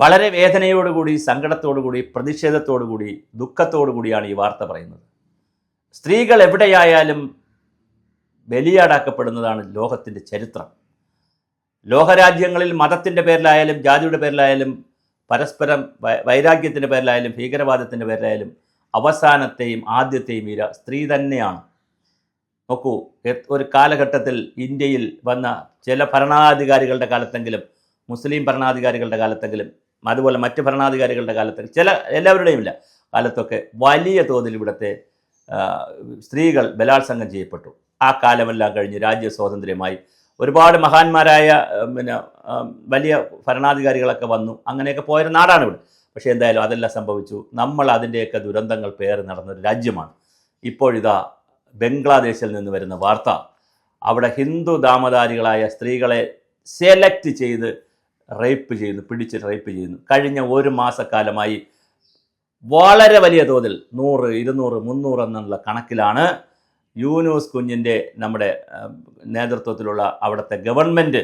വളരെ വേദനയോടുകൂടി, സങ്കടത്തോടുകൂടി, പ്രതിഷേധത്തോടുകൂടി, ദുഃഖത്തോടുകൂടിയാണ് ഈ വാർത്ത പറയുന്നത്. സ്ത്രീകൾ എവിടെയായാലും ബലിയാടാക്കപ്പെടുന്നതാണ് ലോകത്തിൻ്റെ ചരിത്രം. ലോകരാജ്യങ്ങളിൽ മതത്തിൻ്റെ പേരിലായാലും ജാതിയുടെ പേരിലായാലും പരസ്പരം വൈരാഗ്യത്തിൻ്റെ പേരിലായാലും ഭീകരവാദത്തിൻ്റെ പേരിലായാലും അവസാനത്തെയും ആദ്യത്തെയും ഇര സ്ത്രീ തന്നെയാണ്. നോക്കൂ, ഒരു കാലഘട്ടത്തിൽ ഇന്ത്യയിൽ വന്ന ചില ഭരണാധികാരികളുടെ കാലത്തെങ്കിലും, മുസ്ലിം ഭരണാധികാരികളുടെ കാലത്തെങ്കിലും, അതുപോലെ മറ്റ് ഭരണാധികാരികളുടെ കാലത്തെങ്കിലും, എല്ലാവരുടെയും ഇല്ല കാലത്തൊക്കെ വലിയ തോതിൽ ഇവിടുത്തെ സ്ത്രീകൾ ബലാത്സംഗം ചെയ്യപ്പെട്ടു. ആ കാലമെല്ലാം കഴിഞ്ഞ് രാജ്യ സ്വാതന്ത്ര്യമായി ഒരുപാട് മഹാന്മാരായ വലിയ ഭരണാധികാരികളൊക്കെ വന്നു. അങ്ങനെയൊക്കെ പോയൊരു നാടാണ് ഇവിടെ. പക്ഷേ എന്തായാലും അതെല്ലാം സംഭവിച്ചു. നമ്മൾ അതിൻ്റെയൊക്കെ ദുരന്തങ്ങൾ പേറി നടന്നൊരു രാജ്യമാണ്. ഇപ്പോഴിതാ ബംഗ്ലാദേശിൽ നിന്ന് വരുന്ന വാർത്ത, അവിടെ ഹിന്ദു നാമധാരികളായ സ്ത്രീകളെ സെലക്ട് ചെയ്ത് പിടിച്ച് റേപ്പ് ചെയ്യുന്നു. കഴിഞ്ഞ ഒരു മാസക്കാലമായി വളരെ വലിയ തോതിൽ 100, 200, 300 എന്നുള്ള കണക്കിലാണ് യൂനൂസ് കുഞ്ഞിൻ്റെ നമ്മുടെ നേതൃത്വത്തിലുള്ള അവിടുത്തെ ഗവൺമെൻറ്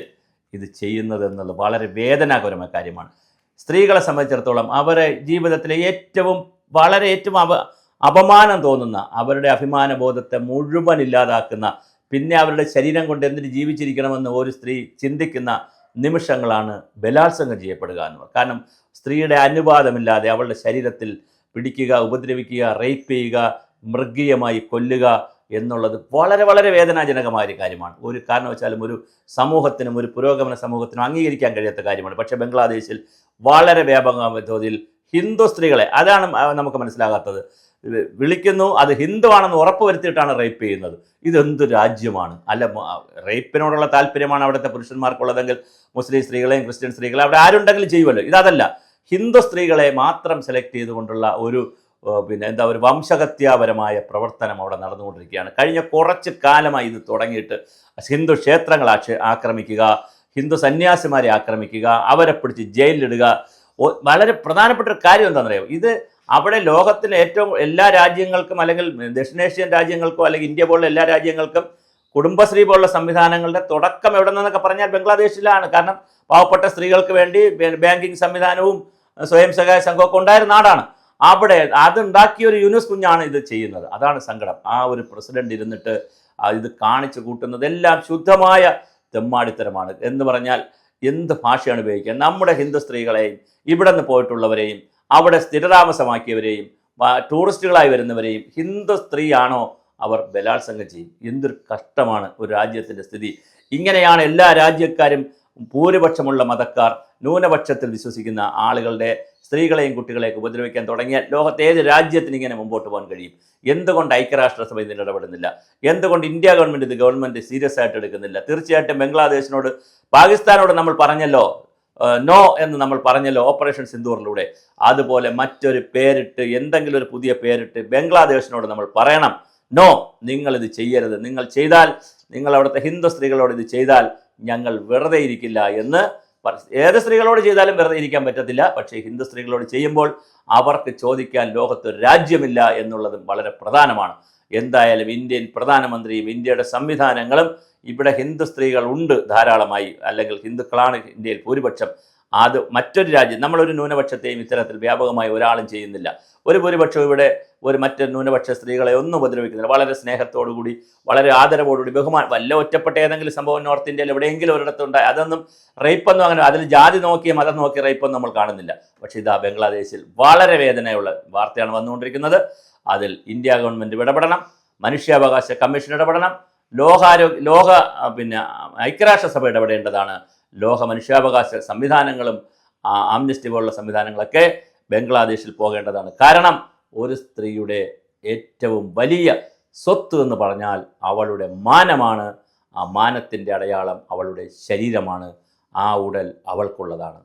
ഇത് ചെയ്യുന്നതെന്നുള്ളത് വളരെ വേദനാകരമായ കാര്യമാണ്. സ്ത്രീകളെ സംബന്ധിച്ചിടത്തോളം അവരെ ജീവിതത്തിലെ ഏറ്റവും അപമാനം തോന്നുന്ന, അവരുടെ അഭിമാനബോധത്തെ മുഴുവൻ ഇല്ലാതാക്കുന്ന, പിന്നെ അവരുടെ ശരീരം കൊണ്ട് എന്തിന് ജീവിച്ചിരിക്കണമെന്ന് ഒരു സ്ത്രീ ചിന്തിക്കുന്ന നിമിഷങ്ങളാണ് ബലാത്സംഗം ചെയ്യപ്പെടുക എന്നുള്ളത്. കാരണം സ്ത്രീയുടെ അനുവാദമില്ലാതെ അവളുടെ ശരീരത്തിൽ പിടിക്കുക, ഉപദ്രവിക്കുക, റേപ്പ് ചെയ്യുക, മൃഗീയമായി കൊല്ലുക എന്നുള്ളത് വളരെ വളരെ വേദനാജനകമായ ഒരു കാര്യമാണ്. ഒരു കാരണവശാലും ഒരു സമൂഹത്തിനും ഒരു പുരോഗമന സമൂഹത്തിനും അംഗീകരിക്കാൻ കഴിയാത്ത കാര്യമാണ്. പക്ഷേ ബംഗ്ലാദേശിൽ വളരെ വ്യാപകമായ തോതിൽ ഹിന്ദു സ്ത്രീകളെ, അതാണ് നമുക്ക് മനസ്സിലാകാത്തത്, വിളിക്കുന്നു, അത് ഹിന്ദുവാണെന്ന് ഉറപ്പ് വരുത്തിയിട്ടാണ് റേപ്പ് ചെയ്യുന്നത്. ഇതെന്ത് രാജ്യമാണ്? അല്ല, റേപ്പിനോടുള്ള താല്പര്യമാണ് അവിടുത്തെ പുരുഷന്മാർക്കുള്ളതെങ്കിൽ മുസ്ലിം സ്ത്രീകളെയും ക്രിസ്ത്യൻ സ്ത്രീകളെയും അവിടെ ആരുണ്ടെങ്കിലും ചെയ്യുമല്ലോ. ഇതല്ല, ഹിന്ദു സ്ത്രീകളെ മാത്രം സെലക്ട് ചെയ്തുകൊണ്ടുള്ള ഒരു ഒരു വംശഹത്യാപരമായ പ്രവർത്തനം അവിടെ നടന്നുകൊണ്ടിരിക്കുകയാണ്. കഴിഞ്ഞ കുറച്ച് കാലമായി ഇത് തുടങ്ങിയിട്ട് ഹിന്ദു ക്ഷേത്രങ്ങൾ ആക്രമിക്കുക, ഹിന്ദു സന്യാസിമാരെ ആക്രമിക്കുക, അവരെ പിടിച്ച് ജയിലിലിടുക. വളരെ പ്രധാനപ്പെട്ട ഒരു കാര്യം എന്താണെന്നറിയാമോ? ഇത് അവിടെ ലോകത്തിലെ എല്ലാ രാജ്യങ്ങൾക്കും, അല്ലെങ്കിൽ ദക്ഷിണേഷ്യൻ രാജ്യങ്ങൾക്കോ, അല്ലെങ്കിൽ ഇന്ത്യ പോലുള്ള എല്ലാ രാജ്യങ്ങൾക്കും കുടുംബശ്രീ പോലുള്ള സംവിധാനങ്ങളുടെ തുടക്കം എവിടെ നിന്നൊക്കെ പറഞ്ഞാൽ ബംഗ്ലാദേശിലാണ്. കാരണം പാവപ്പെട്ട സ്ത്രീകൾക്ക് വേണ്ടി ബാങ്കിങ് സംവിധാനവും സ്വയം സഹായ സംഘമൊക്കെ ഉണ്ടായിരുന്ന നാടാണ്. അവിടെ അതുണ്ടാക്കിയ ഒരു യൂനുസ് കുഞ്ഞാണ് ഇത് ചെയ്യുന്നത്. അതാണ് സങ്കടം. ആ ഒരു പ്രസിഡന്റ് ഇരുന്നിട്ട് ഇത് കാണിച്ചു കൂട്ടുന്നതെല്ലാം ശുദ്ധമായ തെമ്മാടിത്തരമാണ്. എന്ന് പറഞ്ഞാൽ എന്ത് ഭാഷയാണ് ഉപയോഗിക്കുക? നമ്മുടെ ഹിന്ദു സ്ത്രീകളെയും ഇവിടെ നിന്ന് പോയിട്ടുള്ളവരെയും അവിടെ സ്ഥിരതാമസമാക്കിയവരെയും ടൂറിസ്റ്റുകളായി വരുന്നവരെയും ഹിന്ദു സ്ത്രീയാണോ അവർ ബലാത്സംഗം ചെയ്യും? എന്തൊരു കഷ്ടമാണ് ഒരു രാജ്യത്തിൻ്റെ സ്ഥിതി. ഇങ്ങനെയാണ് എല്ലാ രാജ്യക്കാരും, ഭൂരിപക്ഷമുള്ള മതക്കാർ ന്യൂനപക്ഷത്തിൽ വിശ്വസിക്കുന്ന ആളുകളുടെ സ്ത്രീകളെയും കുട്ടികളെയൊക്കെ ഉപദ്രവിക്കാൻ തുടങ്ങിയാൽ ലോകത്തെ ഏത് രാജ്യത്തിന് ഇങ്ങനെ മുമ്പോട്ട് പോകാൻ കഴിയും? എന്തുകൊണ്ട് ഐക്യരാഷ്ട്രസഭ ഇതിൽ ഇടപെടുന്നില്ല? എന്തുകൊണ്ട് ഇന്ത്യ ഗവൺമെൻറ് സീരിയസ് ആയിട്ട് എടുക്കുന്നില്ല? തീർച്ചയായിട്ടും ബംഗ്ലാദേശിനോട്, പാകിസ്ഥാനോട് നമ്മൾ പറഞ്ഞല്ലോ, നോ എന്ന് നമ്മൾ പറഞ്ഞല്ലോ ഓപ്പറേഷൻ സിന്ദൂറിലൂടെ. അതുപോലെ മറ്റൊരു പേരിട്ട്, എന്തെങ്കിലും ഒരു പുതിയ പേരിട്ട് ബംഗ്ലാദേശിനോട് നമ്മൾ പറയണം, നോ, നിങ്ങളിത് ചെയ്യരുത്. നിങ്ങൾ അവിടുത്തെ ഹിന്ദു സ്ത്രീകളോട് ഇത് ചെയ്താൽ ഞങ്ങൾ വെറുതെ ഇരിക്കില്ല എന്ന്. ഏത് സ്ത്രീകളോട് ചെയ്താലും വെറുതെ ഇരിക്കാൻ പറ്റത്തില്ല. പക്ഷേ ഹിന്ദു സ്ത്രീകളോട് ചെയ്യുമ്പോൾ അവർക്ക് ചോദിക്കാൻ ലോകത്തൊരു രാജ്യമില്ല എന്നുള്ളതും വളരെ പ്രധാനമാണ്. എന്തായാലും ഇന്ത്യൻ പ്രധാനമന്ത്രിയും ഇന്ത്യയുടെ സംവിധാനങ്ങളും ഇവിടെ ഹിന്ദു സ്ത്രീകൾ ഉണ്ട് ധാരാളമായി, അല്ലെങ്കിൽ ഹിന്ദുക്കളാണ് ഇന്ത്യയിൽ ഭൂരിപക്ഷം. അത് മറ്റൊരു രാജ്യം, നമ്മളൊരു ന്യൂനപക്ഷത്തെയും ഇത്തരത്തിൽ വ്യാപകമായി ഒരാളും ചെയ്യുന്നില്ല. ഒരു ഭൂരിപക്ഷവും ഇവിടെ മറ്റൊരു ന്യൂനപക്ഷ സ്ത്രീകളെ ഒന്നും ഉപദ്രവിക്കുന്നില്ല. വളരെ സ്നേഹത്തോടുകൂടി, വളരെ ആദരവോടുകൂടി, വല്ല ഒറ്റപ്പെട്ട ഏതെങ്കിലും സംഭവം നോർത്ത് ഇന്ത്യയിൽ എവിടെയെങ്കിലും ഒരിടത്തുണ്ടായി, അതൊന്നും റേപ്പൊന്നും അങ്ങനെ, അതിൽ ജാതി നോക്കി മതം നോക്കി റേപ്പൊന്നും നമ്മൾ കാണുന്നില്ല. പക്ഷേ ഇതാ ബംഗ്ലാദേശിൽ വളരെ വേദനയുള്ള വാർത്തയാണ് വന്നുകൊണ്ടിരിക്കുന്നത്. അതിൽ ഇന്ത്യ ഗവൺമെൻറ് ഇടപെടണം, മനുഷ്യാവകാശ കമ്മീഷൻ ഇടപെടണം, ഐക്യരാഷ്ട്രസഭ ഇടപെടേണ്ടതാണ്. ലോക മനുഷ്യാവകാശ സംവിധാനങ്ങളും ആംനസ്റ്റി പോലുള്ള സംവിധാനങ്ങളൊക്കെ ബംഗ്ലാദേശിൽ പോകേണ്ടതാണ്. കാരണം ഒരു സ്ത്രീയുടെ ഏറ്റവും വലിയ സ്വത്ത് എന്ന് പറഞ്ഞാൽ അവളുടെ മാനമാണ്. ആ മാനത്തിൻ്റെ അടയാളം അവളുടെ ശരീരമാണ്. ആ ഉടൽ അവൾക്കുള്ളതാണ്.